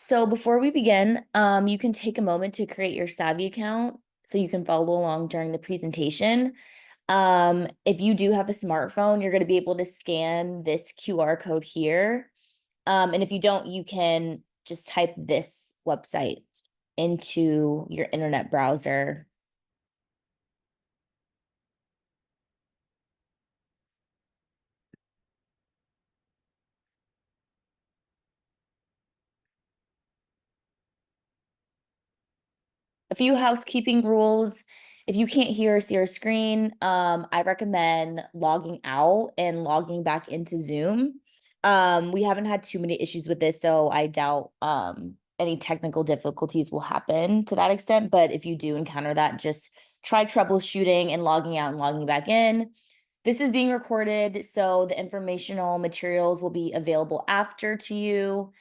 So before we begin, you can take a moment to create your Savi account so you can follow along during the presentation. If you do have a smartphone, you're going to be able to scan this QR code here. And if you don't, you can just type this website into your internet browser. A few housekeeping rules. If you can't hear or see our screen, I recommend logging out and logging back into Zoom. We haven't had too many issues with this, so I doubt any technical difficulties will happen to that extent. But if you do encounter that, just try troubleshooting and logging out and logging back in. This is being recorded, so the informational materials will be available after to you.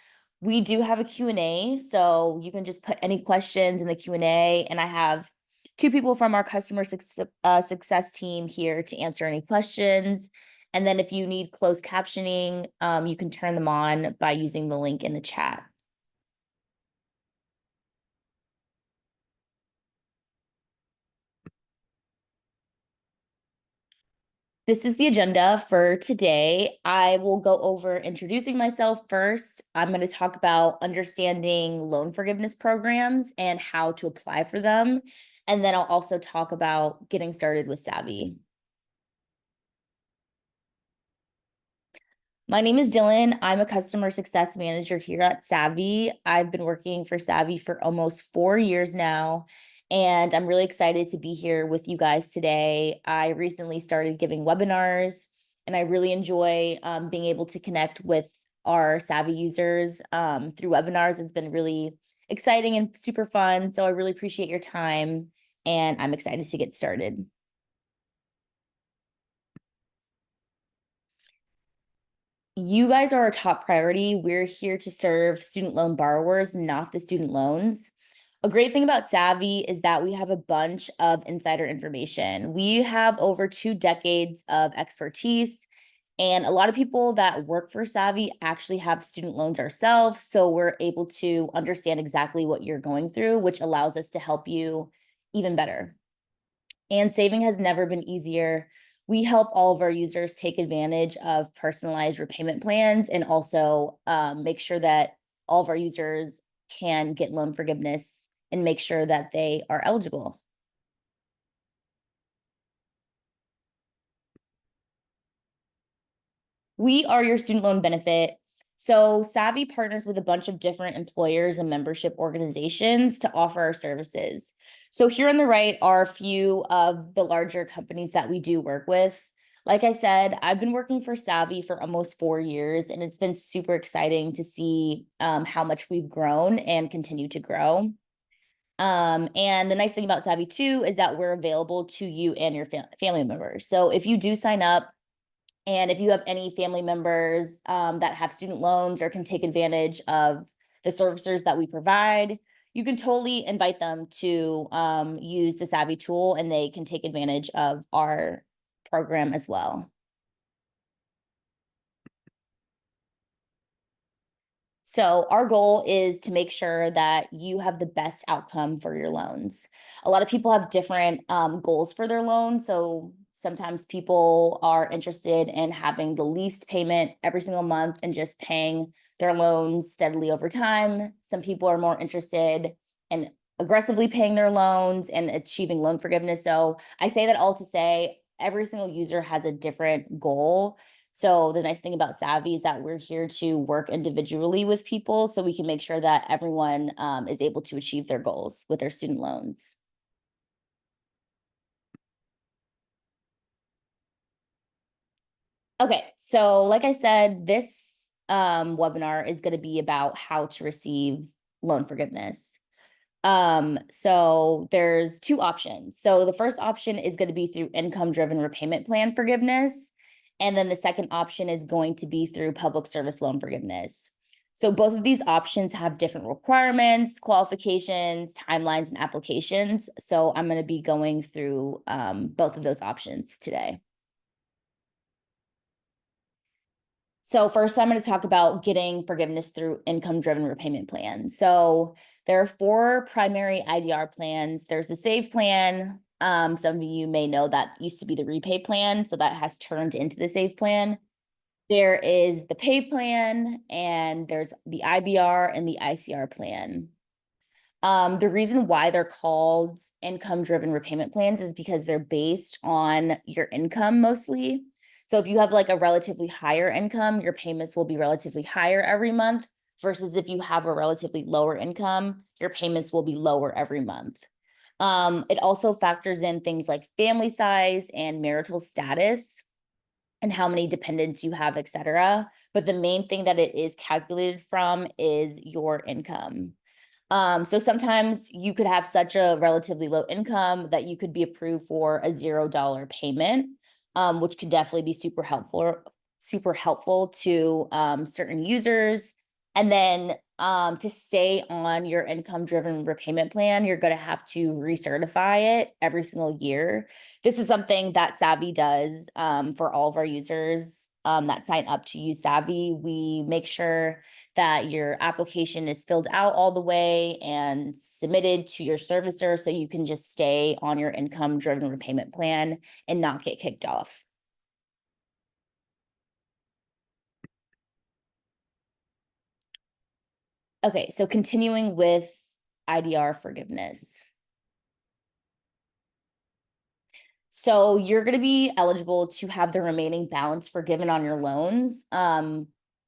We do have a Q&A, so you can just put any questions in the Q&A, and I have two people from our customer success team here to answer any questions. And then if you need closed captioning, you can turn them on by using the link in the chat. This is the agenda for today. I will go over introducing myself first. I'm going to talk about understanding loan forgiveness programs and how to apply for them. And then I'll also talk about getting started with Savi. My name is Dylan. I'm a customer success manager here at Savi. I've been working for Savi for almost 4 years now, and I'm really excited to be here with you guys today. I recently started giving webinars, and I really enjoy being able to connect with our Savi users through webinars. It's been really exciting and super fun, so I really appreciate your time, and I'm excited to get started. You guys are our top priority. We're here to serve student loan borrowers, not the student loans. A great thing about Savi is that we have a bunch of insider information. We have over 2 decades of expertise, and a lot of people that work for Savi actually have student loans ourselves. So we're able to understand exactly what you're going through, which allows us to help you even better. And saving has never been easier. We help all of our users take advantage of personalized repayment plans and also make sure that all of our users can get loan forgiveness and make sure that they are eligible. We are your student loan benefit. So Savi partners with a bunch of different employers and membership organizations to offer our services. So here on the right are a few of the larger companies that we do work with. Like I said, I've been working for Savi for almost 4 years, and it's been super exciting to see how much we've grown and continue to grow. And the nice thing about Savi too is that we're available to you and your family members. So if you do sign up, and if you have any family members that have student loans or can take advantage of the services that we provide, you can totally invite them to use the Savi tool, and they can take advantage of our program as well. So our goal is to make sure that you have the best outcome for your loans. A lot of people have different goals for their loan. So sometimes people are interested in having the least payment every single month and just paying their loans steadily over time. Some people are more interested in aggressively paying their loans and achieving loan forgiveness. So I say that all to say every single user has a different goal. So the nice thing about Savi is that we're here to work individually with people so we can make sure that everyone is able to achieve their goals with their student loans. Okay, so like I said, this webinar is going to be about how to receive loan forgiveness. So there's 2 options. So the first option is going to be through income-driven repayment plan forgiveness. And then the second option is going to be through public service loan forgiveness. So both of these options have different requirements, qualifications, timelines, and applications. So I'm going to be going through both of those options today. So first, I'm going to talk about getting forgiveness through income-driven repayment plans. So there are 4 primary IDR plans. There's the Save plan. Some of you may know that used to be the Repay plan, so that has turned into the Save plan. There is the Pay plan, and there's the IBR and the ICR plan. The reason why they're called income-driven repayment plans is because they're based on your income mostly. So if you have like a relatively higher income, your payments will be relatively higher every month, versus if you have a relatively lower income, your payments will be lower every month. It also factors in things like family size and marital status and how many dependents you have, etc. But the main thing that it is calculated from is your income. So sometimes you could have such a relatively low income that you could be approved for a $0 payment, which could definitely be super helpful to certain users. And then to stay on your income-driven repayment plan, you're going to have to recertify it every single year. This is something that Savi does for all of our users that sign up to use Savi. We make sure that your application is filled out all the way and submitted to your servicer so you can just stay on your income-driven repayment plan and not get kicked off. Okay, so continuing with IDR forgiveness. So you're going to be eligible to have the remaining balance forgiven on your loans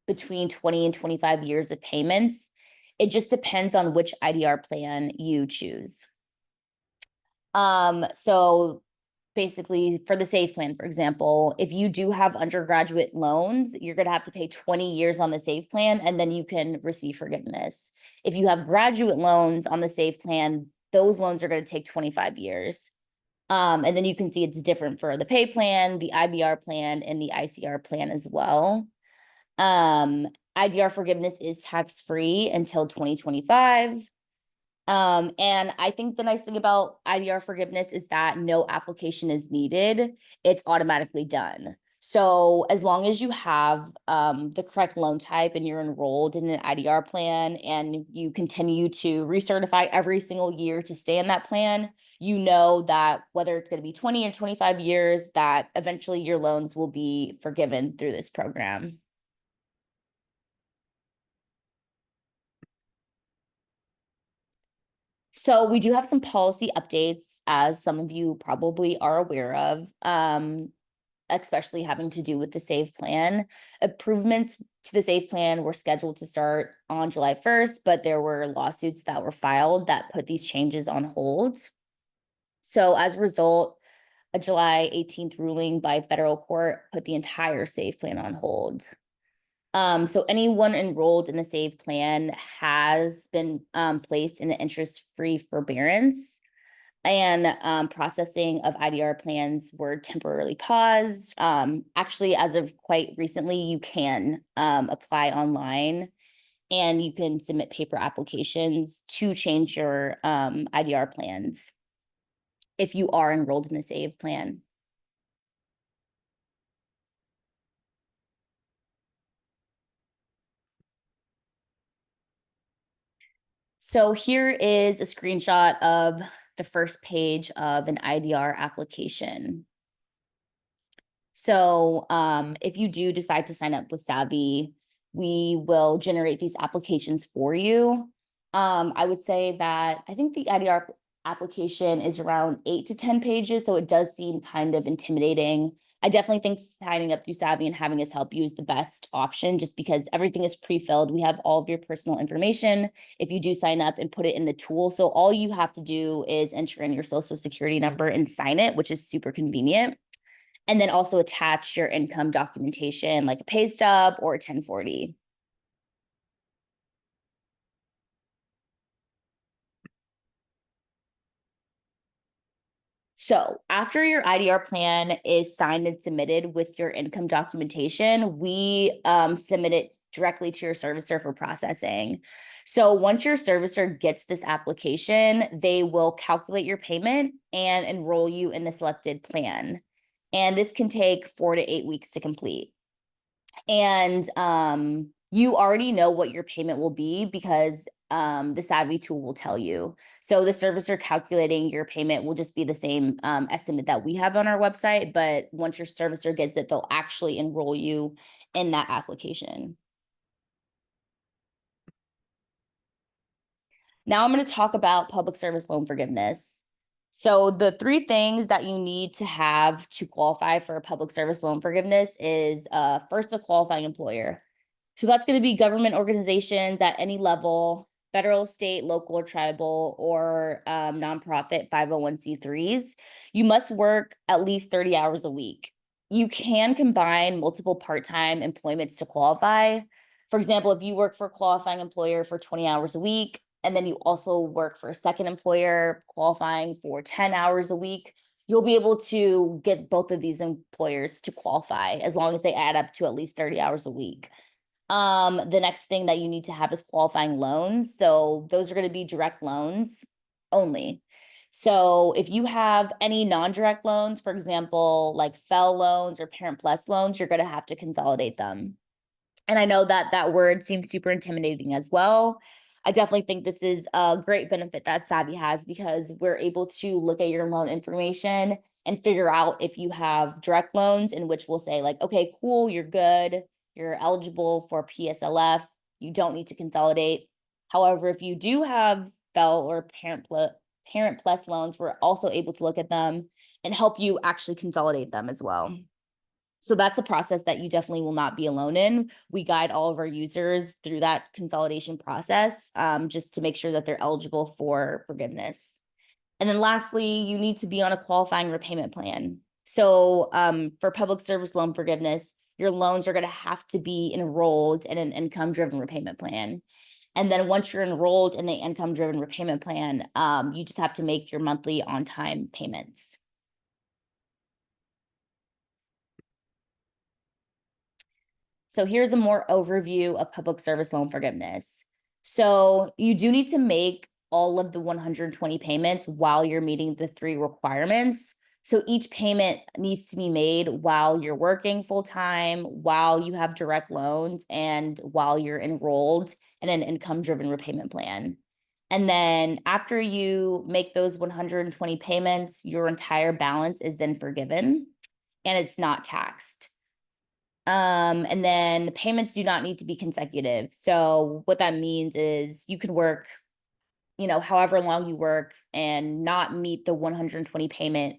between 20 and 25 years of payments. It just depends on which IDR plan you choose. So basically for the Save plan, for example, if you do have undergraduate loans, you're going to have to pay 20 years on the Save plan, and then you can receive forgiveness. If you have graduate loans on the Save plan, those loans are going to take 25 years. And then you can see it's different for the Pay plan, the IBR plan, and the ICR plan as well. IDR forgiveness is tax-free until 2025. And I think the nice thing about IDR forgiveness is that no application is needed. It's automatically done. So as long as you have the correct loan type and you're enrolled in an IDR plan and you continue to recertify every single year to stay in that plan, you know that whether it's going to be 20 or 25 years, that eventually your loans will be forgiven through this program. So we do have some policy updates, as some of you probably are aware of, especially having to do with the Save plan. Improvements to the Save plan were scheduled to start on July 1st, but there were lawsuits that were filed that put these changes on hold. So as a result, a July 18th ruling by federal court put the entire Save plan on hold. So anyone enrolled in the Save plan has been placed in an interest-free forbearance, and processing of IDR plans were temporarily paused. Actually, as of quite recently, you can apply online and you can submit paper applications to change your IDR plans if you are enrolled in the Save plan. So here is a screenshot of the first page of an IDR application. So if you do decide to sign up with Savi, we will generate these applications for you. I would say that I think the IDR application is around 8 to 10 pages, so it does seem kind of intimidating. I definitely think signing up through Savi and having us help you is the best option, just because everything is pre-filled. We have all of your personal information if you do sign up and put it in the tool. So all you have to do is enter in your social security number and sign it, which is super convenient. And then also attach your income documentation like a pay stub or a 1040. So after your IDR plan is signed and submitted with your income documentation, we submit it directly to your servicer for processing. So once your servicer gets this application, they will calculate your payment and enroll you in the selected plan. And this can take 4 to 8 weeks to complete. And you already know what your payment will be because the Savi tool will tell you. So the servicer calculating your payment will just be the same estimate that we have on our website, but once your servicer gets it, they'll actually enroll you in that application. Now I'm going to talk about public service loan forgiveness. So the three things that you need to have to qualify for a public service loan forgiveness is first, a qualifying employer. So that's going to be government organizations at any level, federal, state, local, or tribal, or nonprofit 501(c)(3)s. You must work at least 30 hours a week. You can combine multiple part-time employments to qualify. For example, if you work for a qualifying employer for 20 hours a week, and then you also work for a second employer qualifying for 10 hours a week, you'll be able to get both of these employers to qualify as long as they add up to at least 30 hours a week. The next thing that you need to have is qualifying loans. So those are going to be direct loans only. So if you have any non-direct loans, for example, like FEL loans or Parent Plus loans, you're going to have to consolidate them. And I know that that word seems super intimidating as well. I definitely think this is a great benefit that Savi has because we're able to look at your loan information and figure out if you have direct loans, in which we'll say like, okay, cool, you're good. You're eligible for PSLF. You don't need to consolidate. However, if you do have FEL or Parent Plus loans, we're also able to look at them and help you actually consolidate them as well. So that's a process that you definitely will not be alone in. We guide all of our users through that consolidation process, just to make sure that they're eligible for forgiveness. And then lastly, you need to be on a qualifying repayment plan. So for public service loan forgiveness, your loans are going to have to be enrolled in an income-driven repayment plan. And then once you're enrolled in the income-driven repayment plan, you just have to make your monthly on-time payments. So here's a more overview of public service loan forgiveness. So you do need to make all of the 120 payments while you're meeting the three requirements. So each payment needs to be made while you're working full time, while you have direct loans, and while you're enrolled in an income-driven repayment plan. And then after you make those 120 payments, your entire balance is then forgiven and it's not taxed. And then the payments do not need to be consecutive. So what that means is you could work, however long you work and not meet the 120 payment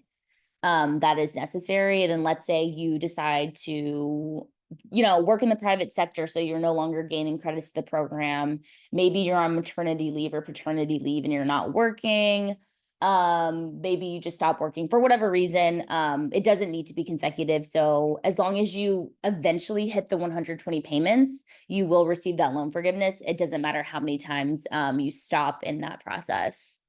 that is necessary. And then let's say you decide to, work in the private sector, so you're no longer gaining credits to the program. Maybe you're on maternity leave or paternity leave and you're not working. Maybe you just stop working for whatever reason. It doesn't need to be consecutive. So as long as you eventually hit the 120 payments, you will receive that loan forgiveness. It doesn't matter how many times you stop in that process.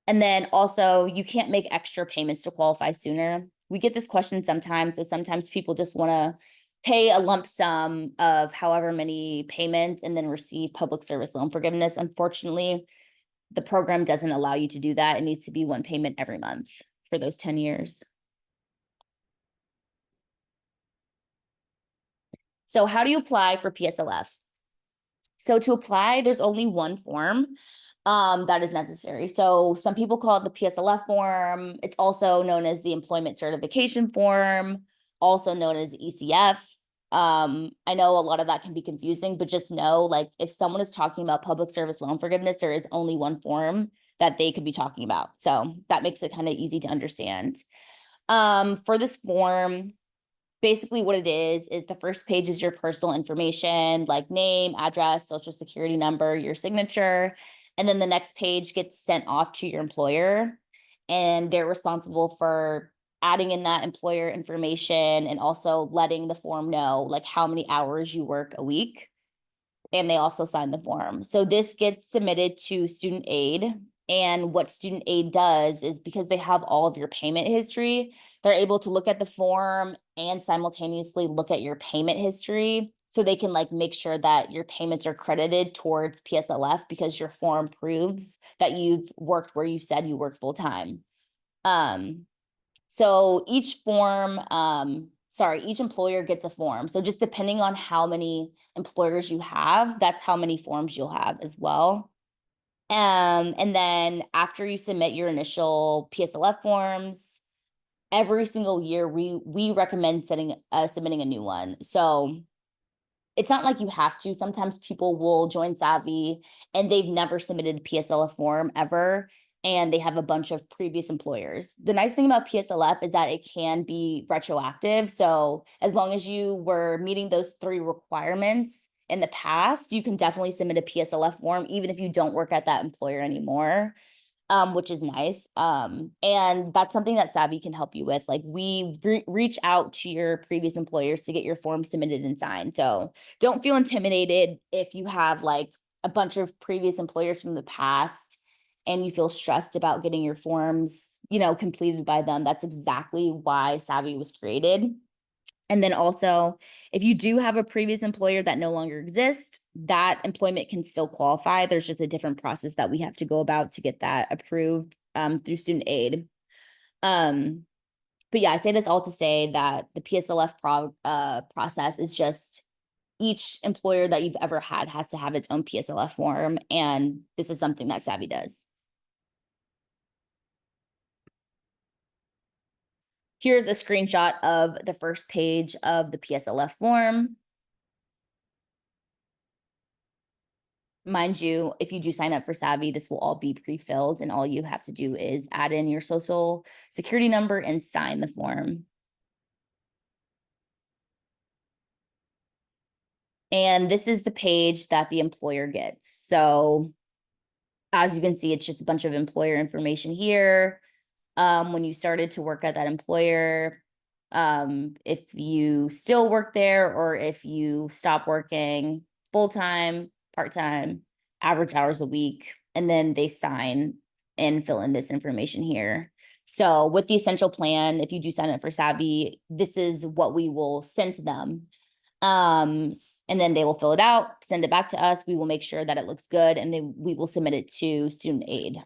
And then also, you can't make extra payments to qualify sooner. We get this question sometimes. So sometimes people just want to pay a lump sum of however many payments and then receive public service loan forgiveness. Unfortunately, the program doesn't allow you to do that. It needs to be one payment every month for those 10 years. So how do you apply for PSLF? So to apply, there's only one form that is necessary. So some people call it the PSLF form. It's also known as the Employment Certification Form, also known as ECF. I know a lot of that can be confusing, but just know, like, if someone is talking about public service loan forgiveness, there is only one form that they could be talking about. So that makes it kind of easy to understand. For this form, basically what it is the first page is your personal information, like name, address, social security number, your signature. And then the next page gets sent off to your employer, and they're responsible for adding in that employer information and also letting the form know like how many hours you work a week. And they also sign the form. So this gets submitted to student aid. And what student aid does is, because they have all of your payment history, they're able to look at the form and simultaneously look at your payment history. So they can like make sure that your payments are credited towards PSLF because your form proves that you've worked where you said you work full time. So each form, sorry, each employer gets a form. So just depending on how many employers you have, that's how many forms you'll have as well. And then after you submit your initial PSLF forms, every single year we recommend submitting a new one. So it's not like you have to. Sometimes people will join Savi and they've never submitted a PSLF form ever, and they have a bunch of previous employers. The nice thing about PSLF is that it can be retroactive. So as long as you were meeting those 3 requirements in the past, you can definitely submit a PSLF form, even if you don't work at that employer anymore. Which is nice. And that's something that Savi can help you with. Like we reach out to your previous employers to get your form submitted and signed. So don't feel intimidated if you have like a bunch of previous employers from the past and you feel stressed about getting your forms, completed by them. That's exactly why Savi was created. And then also, if you do have a previous employer that no longer exists, that employment can still qualify. There's just a different process that we have to go about to get that approved through student aid. But yeah, I say this all to say that the PSLF process is just each employer that you've ever had has to have its own PSLF form. And this is something that Savi does. Here's a screenshot of the first page of the PSLF form. Mind you, if you do sign up for Savi, this will all be pre-filled, and all you have to do is add in your social security number and sign the form. And this is the page that the employer gets. So as you can see, it's just a bunch of employer information here. When you started to work at that employer, if you still work there or if you stop working full-time, part-time, average hours a week, and then they sign and fill in this information here. So with the essential plan, if you do sign up for Savi, this is what we will send to them. And then they will fill it out, send it back to us. We will make sure that it looks good, and then we will submit it to student aid.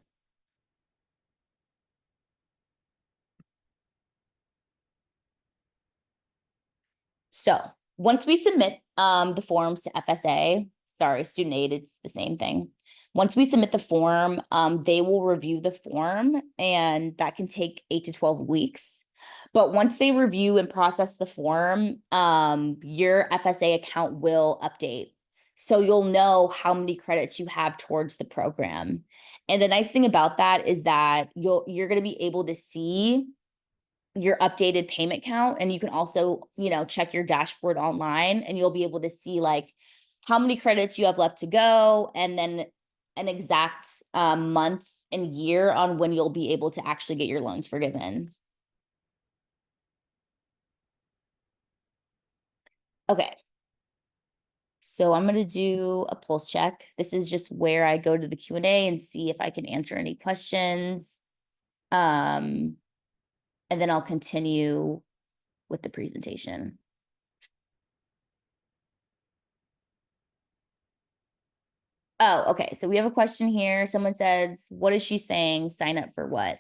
So once we submit the forms to FSA, sorry, student aid, it's the same thing. Once we submit the form, they will review the form, and that can take 8 to 12 weeks. But once they review and process the form, your FSA account will update. So you'll know how many credits you have towards the program. And the nice thing about that is that you're going to be able to see your updated payment count, and you can also check your dashboard online, and you'll be able to see like how many credits you have left to go, and then an exact month and year on when you'll be able to actually get your loans forgiven. Okay, so I'm going to do a pulse check. This is just where I go to the Q&A and see if I can answer any questions, and then I'll continue with the presentation. Oh, okay. So we have a question here. Someone says, what is she saying? Sign up for what?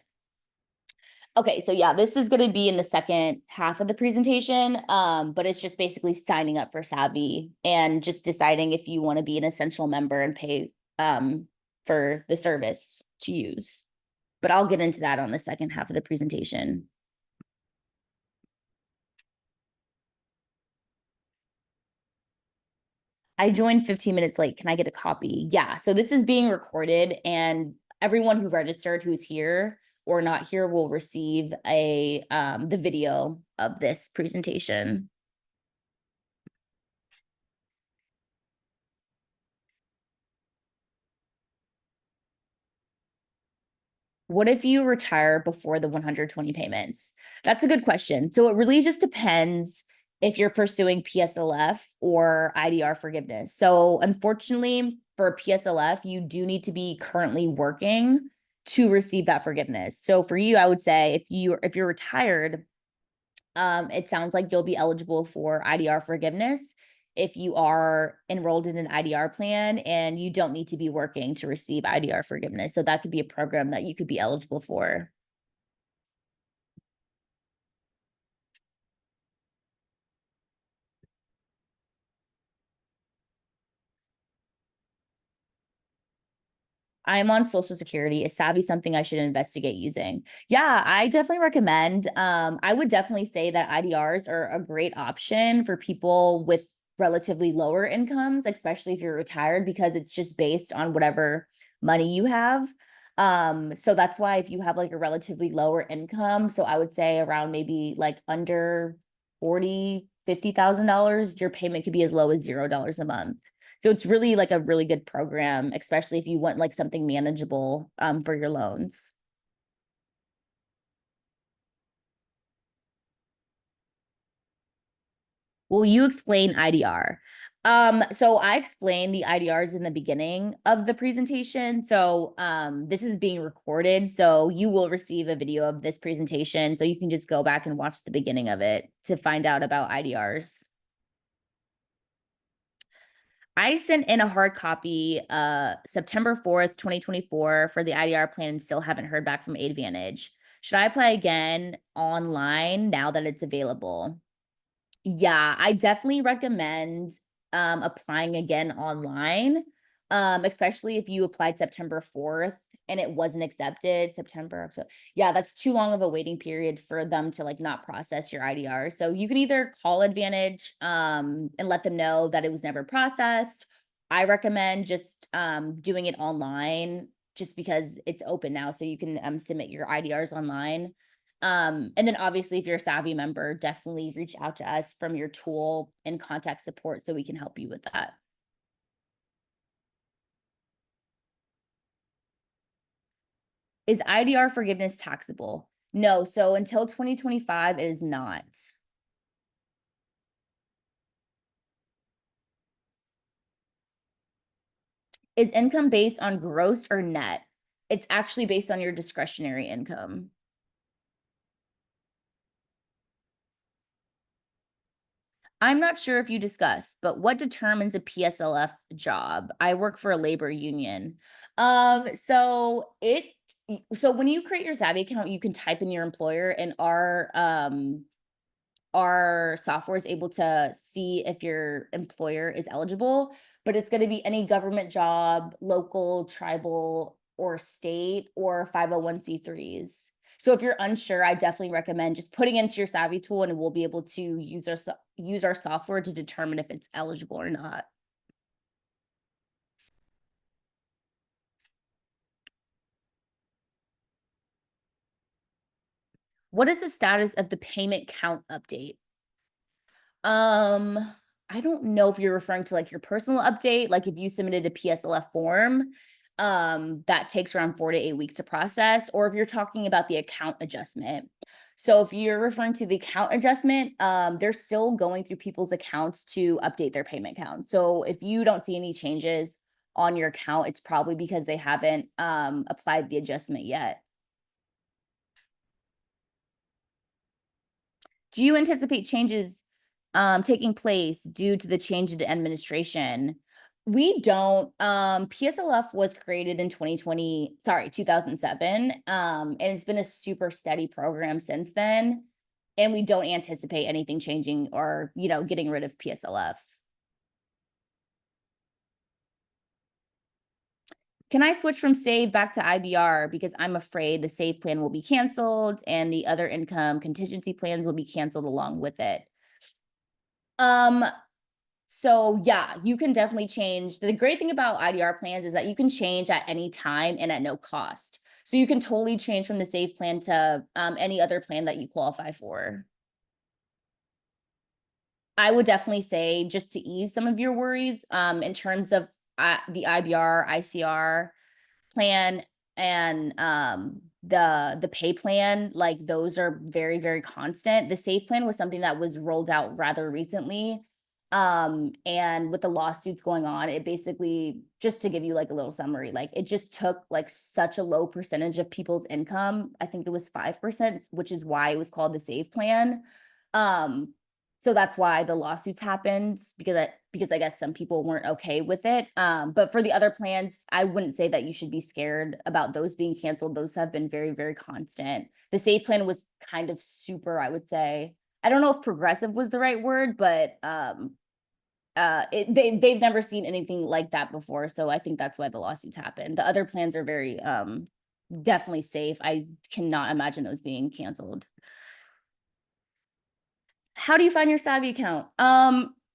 Okay, so yeah, this is going to be in the second half of the presentation, but it's just basically signing up for Savi and just deciding if you want to be an essential member and pay for the service to use. But I'll get into that on the second half of the presentation. I joined 15 minutes late. Can I get a copy? Yeah, so this is being recorded, and everyone who registered who's here or not here will receive the video of this presentation. What if you retire before the 120 payments? That's a good question. So it really just depends if you're pursuing PSLF or IDR forgiveness. So unfortunately for PSLF, you do need to be currently working to receive that forgiveness. So for you, I would say if you're retired, it sounds like you'll be eligible for IDR forgiveness if you are enrolled in an IDR plan and you don't need to be working to receive IDR forgiveness. So that could be a program that you could be eligible for. I'm on Social Security. Is Savi something I should investigate using? Yeah, I definitely recommend. I would definitely say that IDRs are a great option for people with relatively lower incomes, especially if you're retired, because it's just based on whatever money you have. So that's why if you have like a relatively lower income, so I would say around maybe like under 40, $50,000, your payment could be as low as $0 a month. So it's really like a really good program, especially if you want like something manageable for your loans. Will you explain IDR? So I explained the IDRs in the beginning of the presentation. So this is being recorded. So you will receive a video of this presentation. So you can just go back and watch the beginning of it to find out about IDRs. I sent in a hard copy September 4th, 2024 for the IDR plan and still haven't heard back from Advantage. Should I apply again online now that it's available? Yeah, I definitely recommend applying again online, especially if you applied September 4th and it wasn't accepted September. So yeah, that's too long of a waiting period for them to like not process your IDR. So you can either call Advantage and let them know that it was never processed. I recommend just doing it online just because it's open now, so you can submit your IDRs online. And then obviously if you're a Savi member, definitely reach out to us from your tool and contact support so we can help you with that. Is IDR forgiveness taxable? No, so until 2025, it is not. Is income based on gross or net? It's actually based on your discretionary income. I'm not sure if you discussed, but what determines a PSLF job? I work for a labor union. So when you create your Savvy account, you can type in your employer and our software is able to see if your employer is eligible, but it's going to be any government job, local, tribal, or state, or 501(c)(3)s. So if you're unsure, I definitely recommend just putting into your Savvy tool and we'll be able to use our software to determine if it's eligible or not. What is the status of the payment count update? Um, I don't know if you're referring to like your personal update, like if you submitted a PSLF form, that takes around 4 to 8 weeks to process, or if you're talking about the account adjustment. So if you're referring to the account adjustment, they're still going through people's accounts to update their payment count. So if you don't see any changes on your account, it's probably because they haven't applied the adjustment yet. Do you anticipate changes taking place due to the change in administration? We don't. PSLF was created in 2007. And it's been a super steady program since then. And we don't anticipate anything changing or, getting rid of PSLF. Can I switch from SAVE back to IBR because I'm afraid the SAVE plan will be canceled and the other income contingency plans will be canceled along with it? Um, So yeah, you can definitely change. The great thing about IDR plans is that you can change at any time and at no cost. So you can totally change from the SAVE plan to any other plan that you qualify for. I would definitely say, just to ease some of your worries, in terms of the IBR, ICR plan, and the pay plan, like those are very, very constant. The SAVE plan was something that was rolled out rather recently. And with the lawsuits going on, it basically, just to give you like a little summary, like it just took like such a low percentage of people's income. I think it was 5%, which is why it was called the SAVE plan. Um, so that's why the lawsuits happened, because I guess some people weren't okay with it. But for the other plans, I wouldn't say that you should be scared about those being canceled. Those have been very, very constant. The SAVE plan was kind of super, I would say. I don't know if progressive was the right word, but they've never seen anything like that before. So I think that's why the lawsuits happen. The other plans are very definitely safe. I cannot imagine those being canceled. How do you find your Savvy account?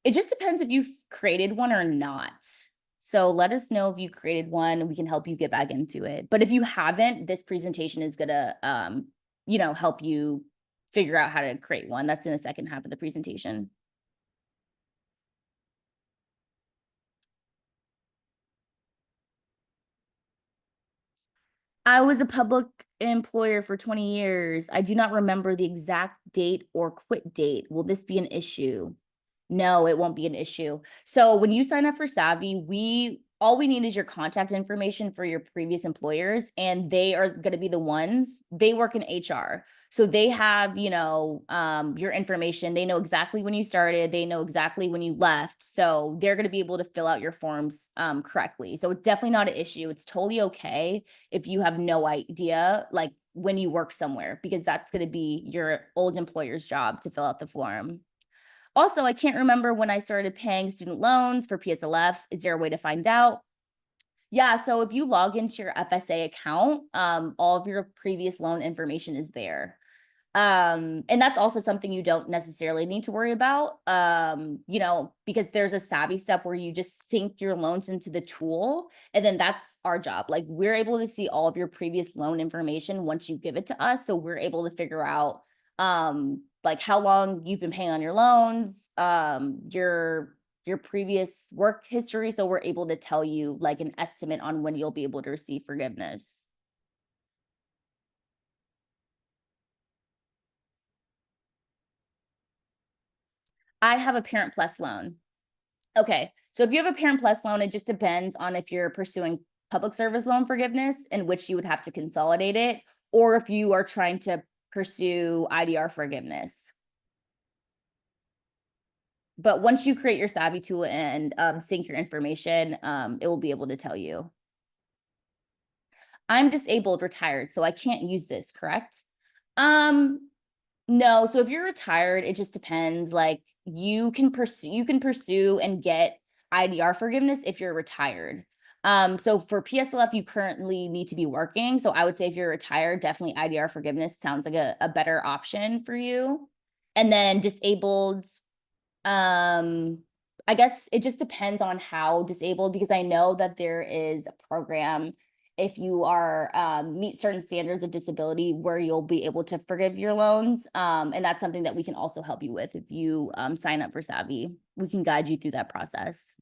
It just depends if you've created one or not. So let us know if you created one and we can help you get back into it. But if you haven't, this presentation is gonna help you figure out how to create one. That's in the second half of the presentation. I was a public employer for 20 years. I do not remember the exact date or quit date. Will this be an issue? No, it won't be an issue. So when you sign up for Savvy, all we need is your contact information for your previous employers, and they are going to be the ones, they work in HR. So they have, your information. They know exactly when you started. They know exactly when you left. So they're going to be able to fill out your forms correctly. So it's definitely not an issue. It's totally okay if you have no idea, like when you work somewhere, because that's going to be your old employer's job to fill out the form. Also, I can't remember when I started paying student loans for PSLF. Is there a way to find out? Yeah, so if you log into your FSA account, all of your previous loan information is there. And that's also something you don't necessarily need to worry about, because there's a Savvy step where you just sync your loans into the tool, and then that's our job. Like, we're able to see all of your previous loan information once you give it to us, so we're able to figure out like how long you've been paying on your loans, your previous work history, so we're able to tell you like an estimate on when you'll be able to receive forgiveness. I have a Parent Plus loan. Okay, so if you have a Parent Plus loan, it just depends on if you're pursuing public service loan forgiveness, in which you would have to consolidate it, or if you are trying to pursue IDR forgiveness. But once you create your Savvy tool and sync your information, it will be able to tell you. I'm disabled, retired, so I can't use this, correct? Um, No, so if you're retired, it just depends. Like, you can pursue and get IDR forgiveness if you're retired. So for PSLF, you currently need to be working. So I would say if you're retired, definitely IDR forgiveness sounds like a better option for you. And then disabled, um, I guess it just depends on how disabled, because I know that there is a program if you are meet certain standards of disability where you'll be able to forgive your loans. And that's something that we can also help you with if you sign up for Savvy. We can guide you through that process.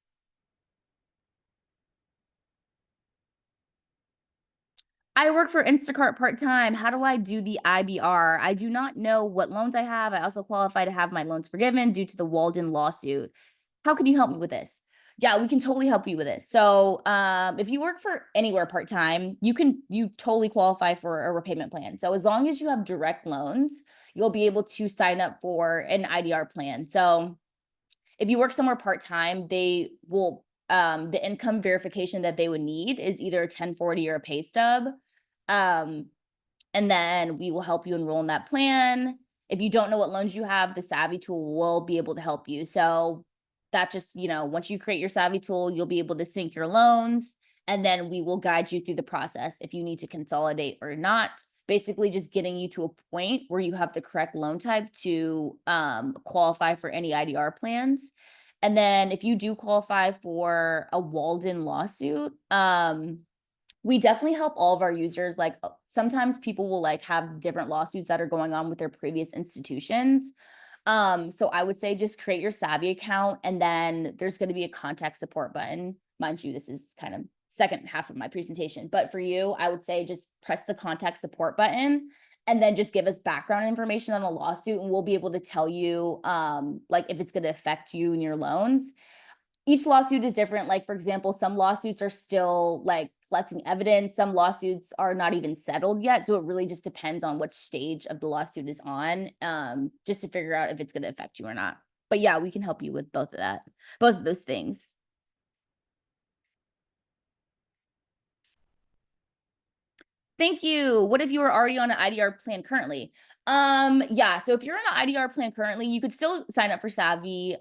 I work for Instacart part-time. How do I do the IBR? I do not know what loans I have. I also qualify to have my loans forgiven due to the Walden lawsuit. How can you help me with this? Yeah, we can totally help you with this. So if you work for anywhere part-time, you totally qualify for a repayment plan. So as long as you have direct loans, you'll be able to sign up for an IDR plan. So if you work somewhere part-time, they will the income verification that they would need is either a 1040 or a pay stub. Um, and then we will help you enroll in that plan. If you don't know what loans you have, the Savvy tool will be able to help you. So that just, once you create your Savvy tool, you'll be able to sync your loans, and then we will guide you through the process if you need to consolidate or not. Basically just getting you to a point where you have the correct loan type to qualify for any IDR plans. And then if you do qualify for a Walden lawsuit, we definitely help all of our users. Like, sometimes people will like have different lawsuits that are going on with their previous institutions. So I would say just create your Savvy account, and then there's going to be a contact support button. Mind you, this is kind of second half of my presentation, but for you, I would say just press the contact support button and then just give us background information on a lawsuit, and we'll be able to tell you like if it's going to affect you and your loans. Each lawsuit is different. Like, for example, some lawsuits are still like collecting evidence. Some lawsuits are not even settled yet. So it really just depends on what stage of the lawsuit is on, just to figure out if it's going to affect you or not. But yeah, we can help you with both of those things. Thank you. What if you are already on an IDR plan currently? Yeah, so if you're on an IDR plan currently, you could still sign up for Savvy.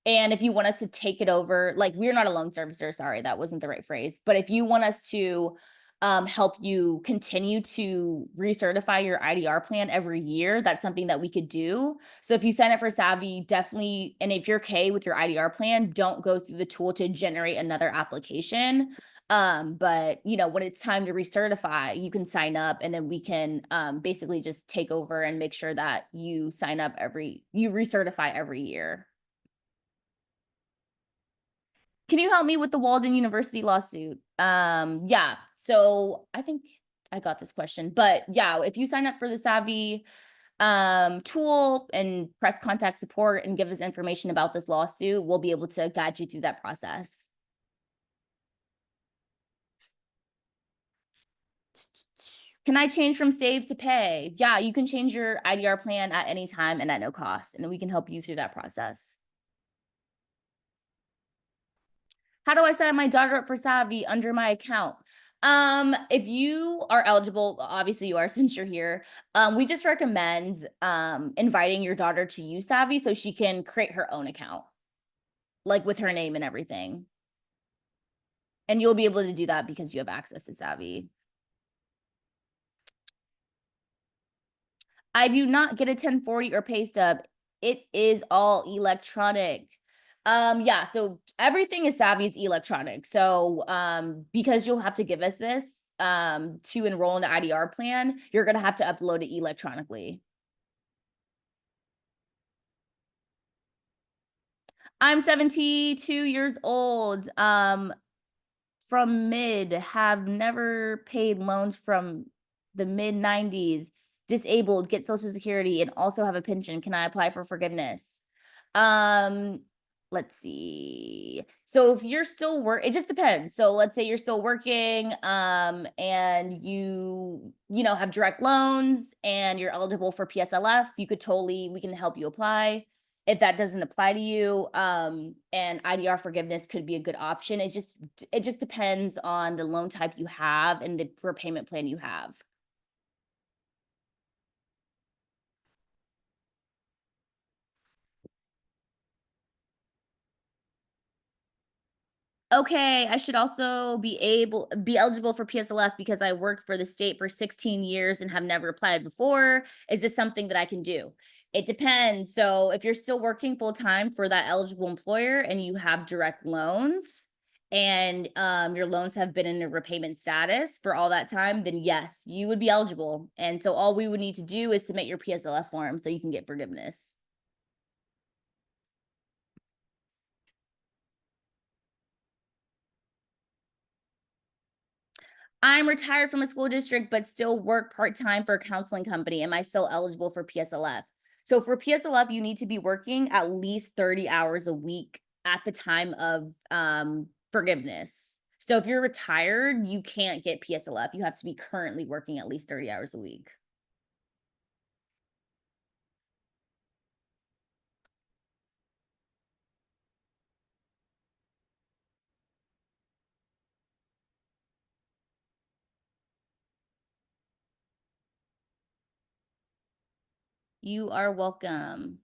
And if you want us to take it over, like, we're not a loan servicer, sorry, that wasn't the right phrase. But if you want us to help you continue to recertify your IDR plan every year, that's something that we could do. So if you sign up for Savi, definitely, and if you're okay with your IDR plan, don't go through the tool to generate another application. But when it's time to recertify, you can sign up, and then we can basically just take over and make sure that you recertify every year. Can you help me with the Walden University lawsuit? Yeah. So I think I got this question, but yeah, if you sign up for the Savi tool and press contact support and give us information about this lawsuit, we'll be able to guide you through that process. Can I change from save to pay? Yeah, you can change your IDR plan at any time and at no cost, and we can help you through that process. How do I sign my daughter up for Savi under my account? If you are eligible, obviously you are since you're here. We just recommend inviting your daughter to use Savi so she can create her own account, like with her name and everything. And you'll be able to do that because you have access to Savi. I do not get a 1040 or pay stub. It is all electronic. Yeah, so everything is Savvy is electronic. So because you'll have to give us this to enroll in the IDR plan, you're gonna have to upload it electronically. I'm 72 years old. From mid, have never paid loans from the mid 90s, disabled, get Social Security, and also have a pension. Can I apply for forgiveness? Um, let's see. So if you're still it just depends. So let's say you're still working, and you have direct loans and you're eligible for PSLF, we can help you apply. If that doesn't apply to you, and IDR forgiveness could be a good option. It just depends on the loan type you have and the repayment plan you have. Okay, I should also be eligible for PSLF because I worked for the state for 16 years and have never applied before. Is this something that I can do? It depends. So if you're still working full time for that eligible employer and you have direct loans and your loans have been in a repayment status for all that time, then yes, you would be eligible. And so all we would need to do is submit your PSLF form so you can get forgiveness. I'm retired from a school district, but still work part-time for a counseling company. Am I still eligible for PSLF? So for PSLF, you need to be working at least 30 hours a week at the time of forgiveness. So if you're retired, you can't get PSLF. You have to be currently working at least 30 hours a week. You are welcome.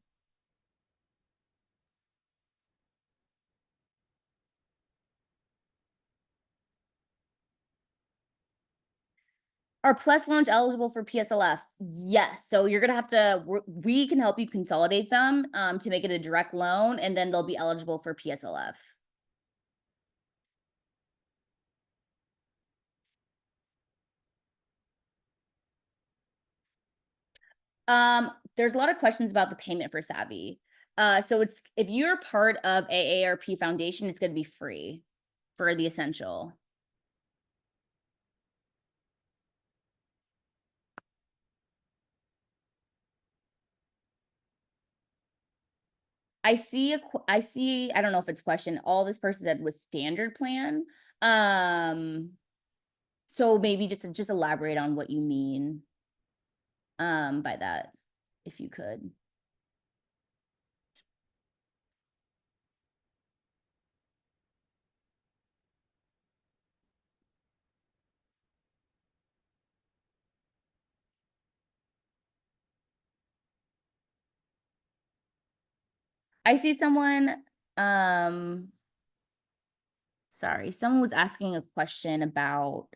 Are plus loans eligible for PSLF? Yes. So you're gonna have to. We can help you consolidate them to make it a direct loan, and then they'll be eligible for PSLF. There's a lot of questions about the payment for Savvy. So it's if you're part of AARP Foundation, it's gonna be free for the essential. I don't know if it's question. All this person said was standard plan. Um, so maybe just elaborate on what you mean by that, if you could. I see someone Sorry, someone was asking a question about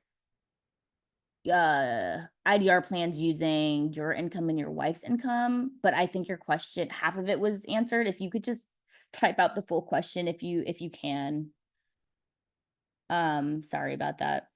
IDR plans using your income and your wife's income, but I think your question, half of it was answered. If you could just type out the full question if you can. Sorry about that.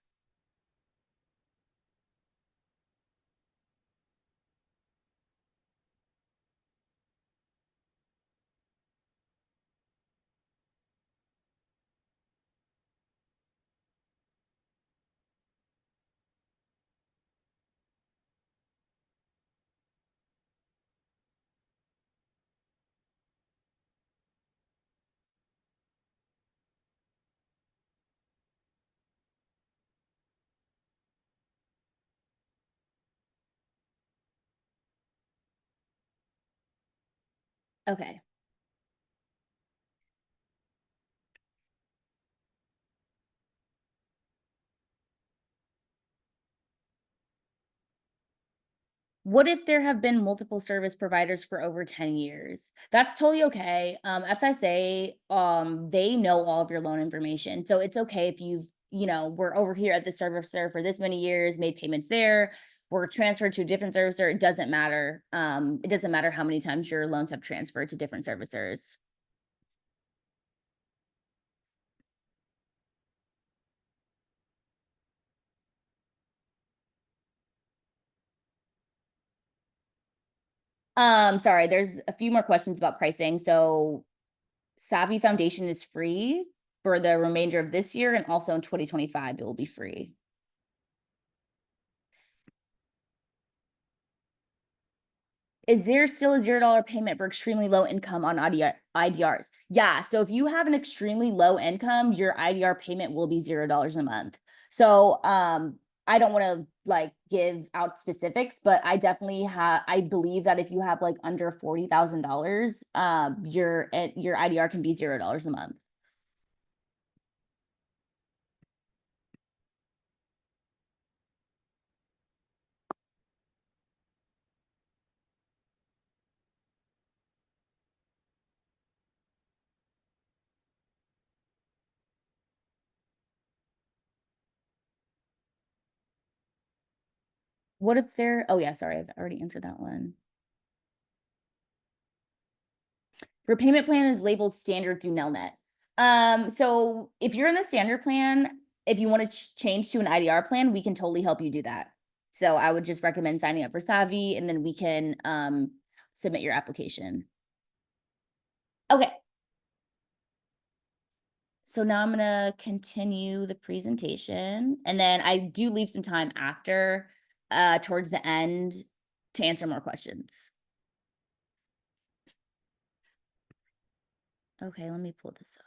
Okay. What if there have been multiple service providers for over 10 years? That's totally okay. FSA, they know all of your loan information. So it's okay if we're over here at the servicer for this many years, made payments there, we're transferred to a different servicer. It doesn't matter. It doesn't matter how many times your loans have transferred to different servicers. Sorry, there's a few more questions about pricing. So Savi Foundation is free for the remainder of this year, and also in 2025, it will be free. Is there still a $0 payment for extremely low income on IDRs? Yeah. So if you have an extremely low income, your IDR payment will be $0 a month. So I don't want to like give out specifics, but I definitely I believe that if you have like under $40,000, your IDR can be $0 a month. What if they're, oh yeah, sorry, I've already answered that one. Repayment plan is labeled standard through Nelnet. So if you're in the standard plan, if you want to change to an IDR plan, we can totally help you do that. So I would just recommend signing up for Savi, and then we can submit your application. Okay. So now I'm gonna continue the presentation, and then I do leave some time after, towards the end, to answer more questions. Okay, let me pull this up.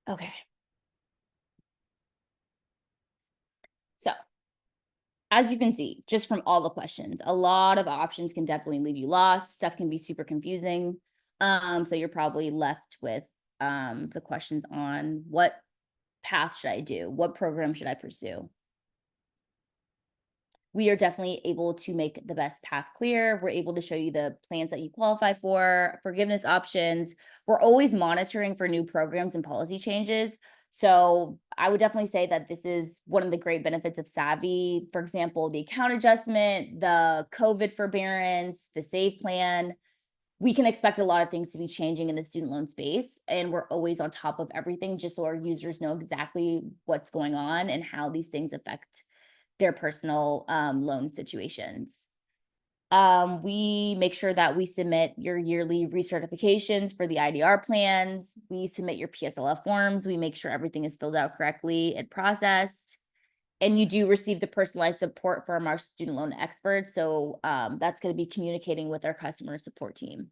Okay. So as you can see, just from all the questions, a lot of options can definitely leave you lost. Stuff can be super confusing. So you're probably left with the questions on what path should I do? What program should I pursue? We are definitely able to make the best path clear. We're able to show you the plans that you qualify for, forgiveness options. We're always monitoring for new programs and policy changes. So I would definitely say that this is one of the great benefits of Savi. For example, the account adjustment, the COVID forbearance, the SAVE plan. We can expect a lot of things to be changing in the student loan space, and we're always on top of everything just so our users know exactly what's going on and how these things affect their personal loan situations. We make sure that we submit your yearly recertifications for the IDR plans. We submit your PSLF forms. We make sure everything is filled out correctly and processed. And you do receive the personalized support from our student loan experts. So that's going to be communicating with our customer support team.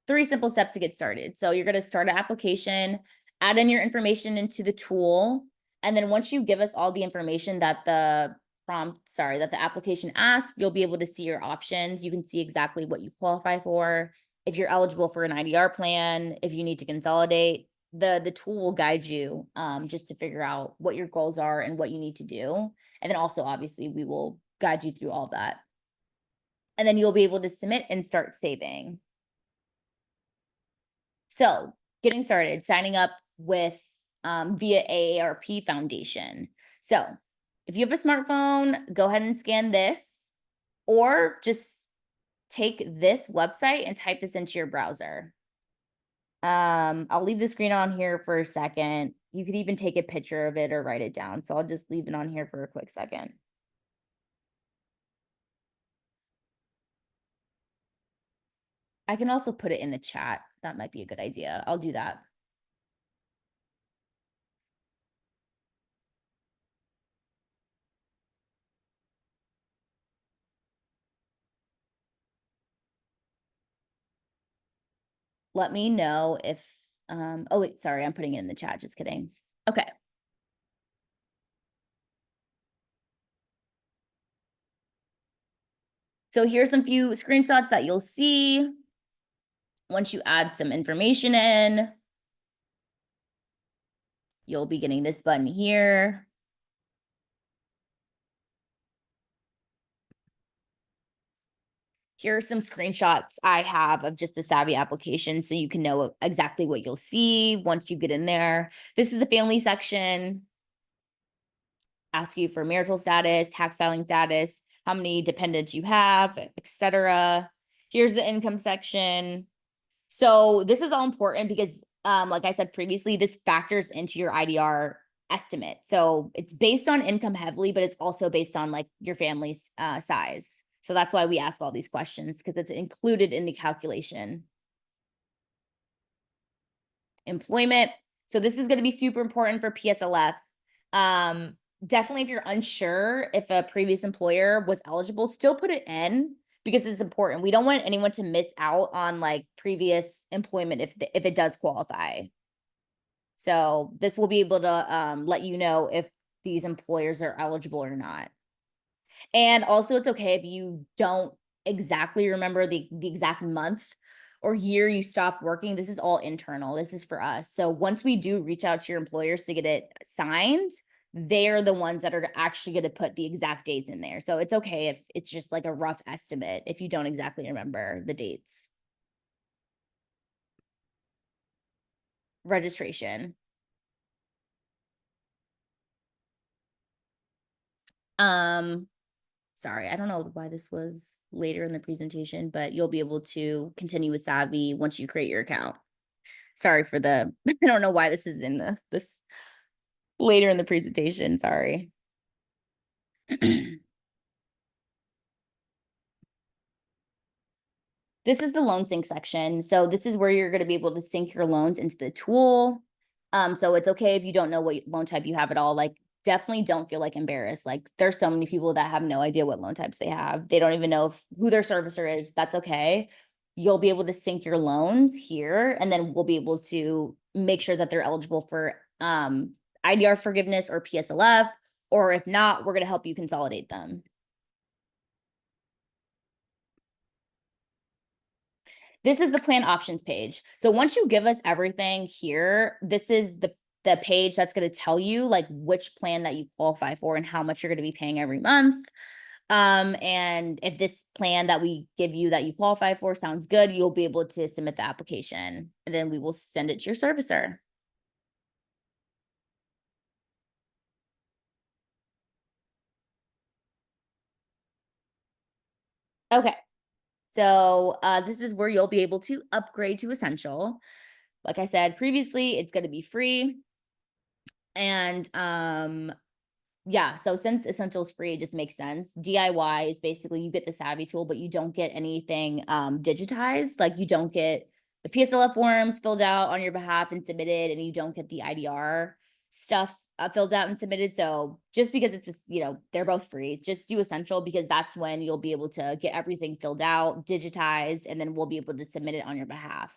3 simple steps to get started. So you're going to start an application, add in your information into the tool. And then once you give us all the information that the application asks, you'll be able to see your options. You can see exactly what you qualify for. If you're eligible for an IDR plan, if you need to consolidate, the tool will guide you just to figure out what your goals are and what you need to do. And then also, obviously, we will guide you through all that. And then you'll be able to submit and start saving. So getting started, signing up with via AARP Foundation. So if you have a smartphone, go ahead and scan this, or just take this website and type this into your browser. I'll leave the screen on here for a second. You could even take a picture of it or write it down. So I'll just leave it on here for a quick second. I can also put it in the chat. That might be a good idea. I'll do that. Let me know if, oh wait, sorry, I'm putting it in the chat, just kidding. Okay. So here's some few screenshots that you'll see once you add some information in. You'll be getting this button here. Here are some screenshots I have of just the Savi application so you can know exactly what you'll see once you get in there. This is the family section. Ask you for marital status, tax filing status, how many dependents you have, etc. Here's the income section. So this is all important because, like I said previously, this factors into your IDR estimate. So it's based on income heavily, but it's also based on like your family's size. So that's why we ask all these questions, because it's included in the calculation. Employment. So this is going to be super important for PSLF. Definitely if you're unsure if a previous employer was eligible, still put it in because it's important. We don't want anyone to miss out on like previous employment if it does qualify. So this will be able to let you know if these employers are eligible or not. And also it's okay if you don't exactly remember the exact month or year you stopped working. This is all internal. This is for us. So once we do reach out to your employers to get it signed, they're the ones that are actually going to put the exact dates in there. So it's okay if it's just like a rough estimate if you don't exactly remember the dates. Registration. Sorry, I don't know why this was later in the presentation, but you'll be able to continue with Savi once you create your account. Sorry for the, I don't know why this is in this later in the presentation, sorry. This is the loan sync section. So this is where you're going to be able to sync your loans into the tool. So it's okay if you don't know what loan type you have at all. Like, definitely don't feel like embarrassed. Like, there's so many people that have no idea what loan types they have. They don't even know who their servicer is. That's okay. You'll be able to sync your loans here, and then we'll be able to make sure that they're eligible for IDR forgiveness or PSLF, or if not, we're going to help you consolidate them. This is the plan options page. So once you give us everything here, this is the page that's going to tell you like which plan that you qualify for and how much you're going to be paying every month. And if this plan that we give you that you qualify for sounds good, you'll be able to submit the application, and then we will send it to your servicer. Okay. So this is where you'll be able to upgrade to Essential. Like I said previously, it's going to be free. And Yeah, so since Essential is free, it just makes sense. DIY is basically you get the Savvy tool, but you don't get anything digitized. Like you don't get the PSLF forms filled out on your behalf and submitted, and you don't get the IDR stuff filled out and submitted. So just because it's, you know, they're both free, just do Essential because that's when you'll be able to get everything filled out, digitized, and then we'll be able to submit it on your behalf.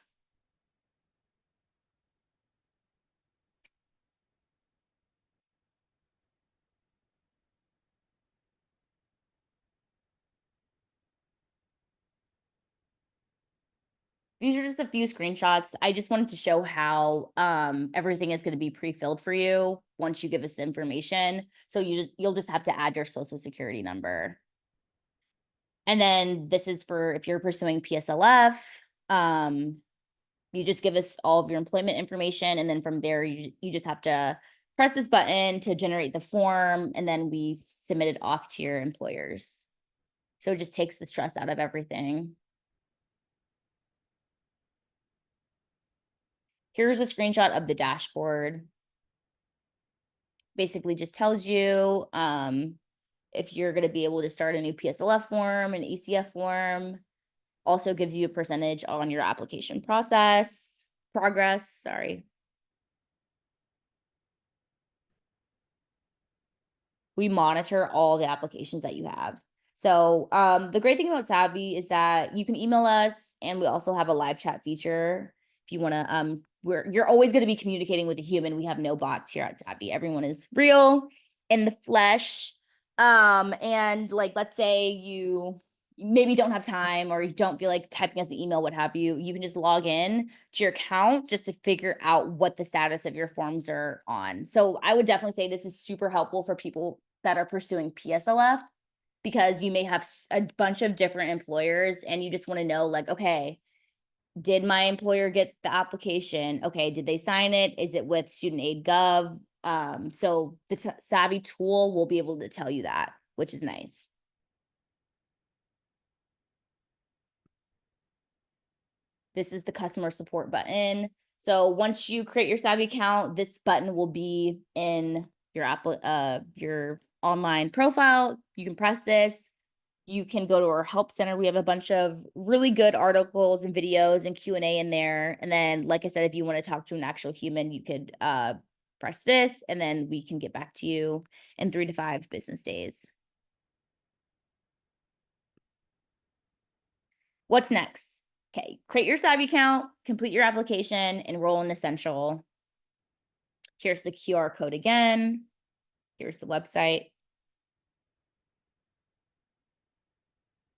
These are just a few screenshots. I just wanted to show how everything is going to be pre-filled for you once you give us the information. So you'll just have to add your social security number. And then this is for if you're pursuing PSLF. You just give us all of your employment information, and then from there you just have to press this button to generate the form, and then we submit it off to your employers. So it just takes the stress out of everything. Here's a screenshot of the dashboard. Basically just tells you if you're going to be able to start a new PSLF form, an ECF form. Also gives you a percentage on your application progress, sorry. We monitor all the applications that you have. So the great thing about Savi is that you can email us, and we also have a live chat feature if you want to. You're always going to be communicating with a human. We have no bots here at Savi. Everyone is real in the flesh. And like, let's say you maybe don't have time or you don't feel like typing us an email, what have you, you can just log in to your account just to figure out what the status of your forms are on. So I would definitely say this is super helpful for people that are pursuing PSLF because you may have a bunch of different employers and you just want to know like, okay, did my employer get the application? Okay, did they sign it? Is it with Student Aid Gov? So the Savvy tool will be able to tell you that, which is nice. This is the customer support button. So once you create your Savvy account, this button will be in your online profile. You can press this. You can go to our help center. We have a bunch of really good articles and videos and Q&A in there. And then, like I said, if you want to talk to an actual human, you could press this, and then we can get back to you in 3 to 5 business days. What's next? Okay, create your Savvy account, complete your application, enroll in Essential. Here's the QR code again. Here's the website.